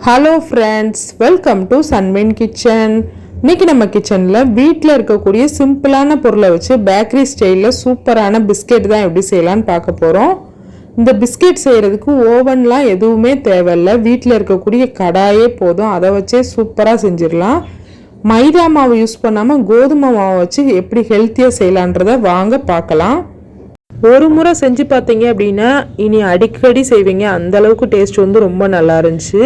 Hello friends, welcome to Sunwin kitchen. இன்றைக்கி நம்ம கிச்சனில் வீட்டில் இருக்கக்கூடிய சிம்பிளான பொருளை வச்சு பேக்கரி ஸ்டைலில் சூப்பரான பிஸ்கெட் தான் எப்படி செய்யலான்னு பார்க்க போகிறோம். இந்த பிஸ்கெட் செய்கிறதுக்கு ஓவன்லாம் எதுவுமே தேவையில்லை, வீட்டில் இருக்கக்கூடிய கடாயே போதும், அதை வச்சே சூப்பராக செஞ்சிடலாம். மைதா மாவு யூஸ் பண்ணாமல் கோதுமை மாவை வச்சு எப்படி ஹெல்த்தியாக செய்யலான்றதை வாங்க பார்க்கலாம். ஒரு முறை செஞ்சு பார்த்தீங்க அப்படின்னா இனி அடிக்கடி செய்வீங்க, அந்தளவுக்கு டேஸ்ட் வந்து ரொம்ப நல்லா இருந்துச்சு.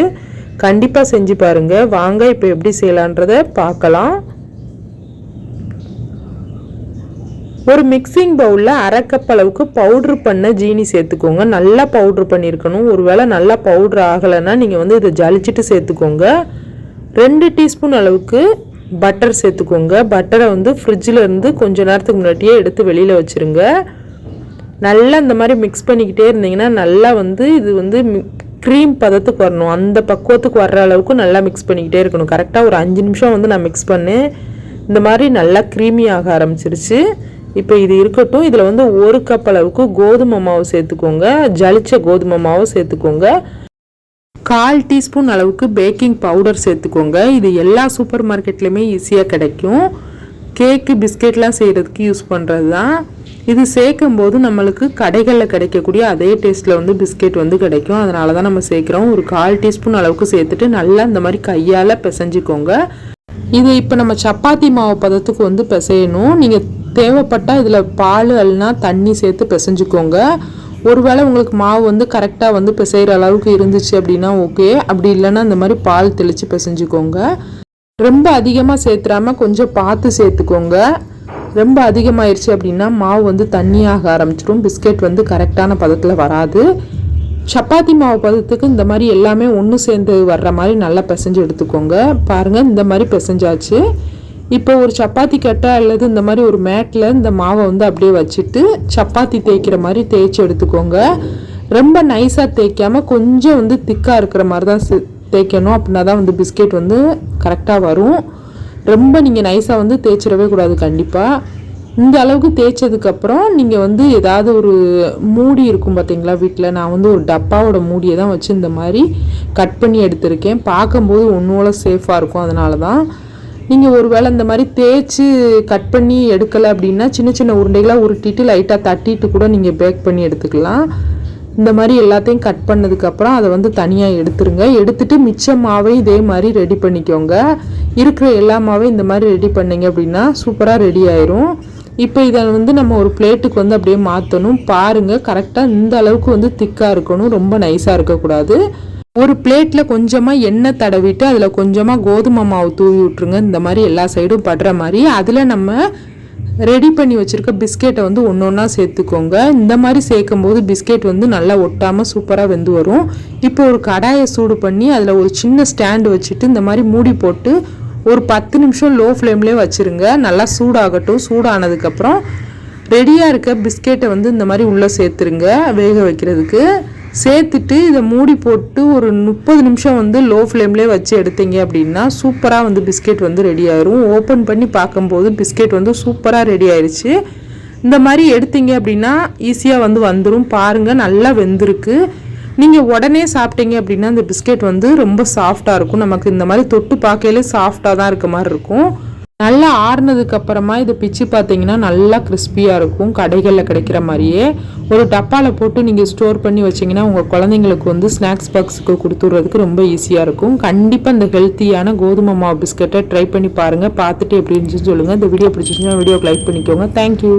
கண்டிப்பாக செஞ்சு பாருங்கள். வாங்க இப்போ எப்படி செய்யலான்றதை பார்க்கலாம். ஒரு மிக்சிங் பவுலில் அரை கப் அளவுக்கு பவுட்ரு பண்ண ஜீனி சேர்த்துக்கோங்க. நல்லா பவுட்ரு பண்ணியிருக்கணும். ஒருவேளை நல்லா பவுட்ரு ஆகலைன்னா நீங்கள் வந்து இதை ஜலிச்சிட்டு சேர்த்துக்கோங்க. 2 டீஸ்பூன் அளவுக்கு பட்டர் சேர்த்துக்கோங்க. பட்டரை வந்து ஃப்ரிட்ஜில் இருந்து கொஞ்சம் நேரத்துக்கு முன்னாடியே எடுத்து வெளியில் வச்சுருங்க. நல்லா இந்த மாதிரி மிக்ஸ் பண்ணிக்கிட்டே இருந்தீங்கன்னா நல்லா வந்து இது வந்து க்ரீம் பதத்துக்கு வரணும், அந்த பக்குவத்துக்கு வர்ற அளவுக்கு நல்லா மிக்ஸ் பண்ணிக்கிட்டே இருக்கணும். கரெக்டாக ஒரு 5 நிமிஷம் வந்து நான் மிக்ஸ் பண்ணேன். இந்த மாதிரி நல்லா க்ரீமி ஆக ஆரம்பிச்சிருச்சு. இப்போ இது இருக்கட்டும். இதில் வந்து 1 கப் அளவுக்கு கோதுமை மாவு சேர்த்துக்கோங்க. ஜலிச்ச கோதுமை மாவு சேர்த்துக்கோங்க. 1/4 டீஸ்பூன் அளவுக்கு பேக்கிங் பவுடர் சேர்த்துக்கோங்க. இது எல்லா சூப்பர் மார்க்கெட்லேயுமே ஈஸியாக கிடைக்கும். கேக்கு பிஸ்கெட்லாம் செய்கிறதுக்கு யூஸ் பண்ணுறது தான். இது சேர்க்கும் போது நம்மளுக்கு கடைகளில் கிடைக்கக்கூடிய அதே டேஸ்ட்டில் வந்து பிஸ்கெட் வந்து கிடைக்கும். அதனால தான் நம்ம சேர்க்குறோம். ஒரு 1/4 டீஸ்பூன் அளவுக்கு சேர்த்துட்டு நல்லா இந்த மாதிரி கையால் பிசைஞ்சிக்கோங்க. இது இப்போ நம்ம சப்பாத்தி மாவு பதத்துக்கு வந்து பிசையணும். நீங்கள் தேவைப்பட்டால் இதில் பால் இல்லைனா தண்ணி சேர்த்து பிசைஞ்சிக்கோங்க. ஒருவேளை உங்களுக்கு மாவு வந்து கரெக்டாக வந்து பிசைகிற அளவுக்கு இருந்துச்சு அப்படின்னா ஓகே, அப்படி இல்லைன்னா இந்த மாதிரி பால் தெளித்து பிசைஞ்சிக்கோங்க. ரொம்ப அதிகமாக சேர்த்துறாமல் கொஞ்சம் பார்த்து சேர்த்துக்கோங்க. ரொம்ப அதிகமாகிடுச்சு அப்படின்னா மாவு வந்து தண்ணியாக ஆரம்பிச்சிடும், பிஸ்கெட் வந்து கரெக்டான பதத்தில் வராது. சப்பாத்தி மாவு பதத்துக்கு இந்த மாதிரி எல்லாமே ஒன்று சேர்ந்து வர்ற மாதிரி நல்லா பிசைஞ்சு எடுத்துக்கோங்க. பாருங்கள், இந்த மாதிரி பிசைஞ்சாச்சு. இப்போ ஒரு சப்பாத்தி கட்டை அல்லது இந்த மாதிரி ஒரு மேட்டில் இந்த மாவை வந்து அப்படியே வச்சுட்டு சப்பாத்தி தேய்க்கிற மாதிரி தேய்ச்சி எடுத்துக்கோங்க. ரொம்ப நைஸாக தேய்க்காமல் கொஞ்சம் வந்து திக்காக இருக்கிற மாதிரி தான் தேய்க்கணும். அப்படின்னா தான் வந்து பிஸ்கெட் வந்து கரெக்டாக வரும். ரொம்ப நீங்கள் நைஸாக வந்து தேய்ச்சிடவே கூடாது. கண்டிப்பாக இந்த அளவுக்கு தேய்ச்சதுக்கப்புறம் நீங்கள் வந்து ஏதாவது ஒரு மூடி இருக்கும் பார்த்தீங்களா வீட்டில், நான் வந்து ஒரு டப்பாவோட மூடியை தான் வச்சு இந்த மாதிரி கட் பண்ணி எடுத்திருக்கேன். பார்க்கும்போது ஒன்றோட சேஃபாக இருக்கும். அதனால தான் நீங்கள் ஒரு வேளை இந்த மாதிரி தேய்ச்சி கட் பண்ணி எடுக்கலை அப்படின்னா சின்ன சின்ன உருண்டைகளாக உருட்டிட்டு லைட்டாக தட்டிட்டு கூட நீங்கள் பேக் பண்ணி எடுத்துக்கலாம். இந்த மாதிரி எல்லாத்தையும் கட் பண்ணதுக்கப்புறம் அதை வந்து தனியாக எடுத்துருங்க. எடுத்துட்டு மிச்ச மாவையும் இதே மாதிரி ரெடி பண்ணிக்கோங்க. இருக்கிற எல்லா மாவையும் இந்த மாதிரி ரெடி பண்ணிங்க அப்படின்னா சூப்பராக ரெடி ஆயிரும். இப்போ இதை வந்து நம்ம ஒரு பிளேட்டுக்கு வந்து அப்படியே மாற்றணும். பாருங்கள், கரெக்டாக இந்த அளவுக்கு வந்து திக்காக இருக்கணும், ரொம்ப நைஸாக இருக்கக்கூடாது. ஒரு பிளேட்டில் கொஞ்சமாக எண்ணெய் தடவிட்டு அதில் கொஞ்சமாக கோதுமை மாவு தூவி விட்ருங்க. இந்த மாதிரி எல்லா சைடும் படுற மாதிரி. அதில் நம்ம ரெடி பண்ணி வச்சுருக்க பிஸ்கெட்டை வந்து ஒன்று ஒன்றா சேர்த்துக்கோங்க. இந்த மாதிரி சேர்க்கும் போது பிஸ்கெட் வந்து நல்லா ஒட்டாமல் சூப்பராக வெந்து வரும். இப்போ ஒரு கடாயை சூடு பண்ணி அதில் ஒரு சின்ன ஸ்டாண்டு வச்சுட்டு இந்த மாதிரி மூடி போட்டு ஒரு 10 நிமிஷம் லோ ஃப்ளேம்லேயே வச்சுருங்க. நல்லா சூடாகட்டும். சூடானதுக்கப்புறம் ரெடியாக இருக்க பிஸ்கெட்டை வந்து இந்த மாதிரி உள்ளே சேர்த்துருங்க வேக வைக்கிறதுக்கு. சேர்த்துட்டு இதை மூடி போட்டு ஒரு 30 நிமிஷம் வந்து லோ ஃப்ளேம்லேயே வச்சு எடுத்தீங்க அப்படின்னா சூப்பராக வந்து பிஸ்கெட் வந்து ரெடி ஆயிரும். ஓப்பன் பண்ணி பார்க்கும்போது பிஸ்கெட் வந்து சூப்பராக ரெடி ஆயிடுச்சு. இந்த மாதிரி எடுத்தீங்க அப்படின்னா ஈஸியாக வந்து வந்துடும். பாருங்கள், நல்லா வெந்திருக்கு. நீங்கள் உடனே சாப்பிட்டீங்க அப்படின்னா இந்த பிஸ்கெட் வந்து ரொம்ப சாஃப்டாக இருக்கும். நமக்கு இந்த மாதிரி தொட்டு பார்க்கையிலே சாஃப்டாக தான் இருக்க மாதிரி இருக்கும். நல்லா ஆறுனதுக்கு அப்புறமா இதை பிச்சு பார்த்தீங்கன்னா நல்லா கிறிஸ்பியாக இருக்கும். கடைகளில் கிடைக்கிற மாதிரியே ஒரு டப்பாவில் போட்டு நீங்கள் ஸ்டோர் பண்ணி வச்சிங்கன்னா உங்கள் குழந்தைங்களுக்கு வந்து ஸ்நாக்ஸ் பாக்ஸுக்கு கொடுத்துட்றதுக்கு ரொம்ப ஈஸியாக இருக்கும். கண்டிப்பாக இந்த ஹெல்த்தியான கோதுமை மாவு பிஸ்கெட்டை ட்ரை பண்ணி பாருங்கள். பார்த்துட்டு எப்படி இருந்துச்சுன்னு சொல்லுங்கள். இந்த வீடியோ பிடிச்சிச்சுன்னா வீடியோக்கு லைக் பண்ணிக்கோங்க. தேங்க்யூ.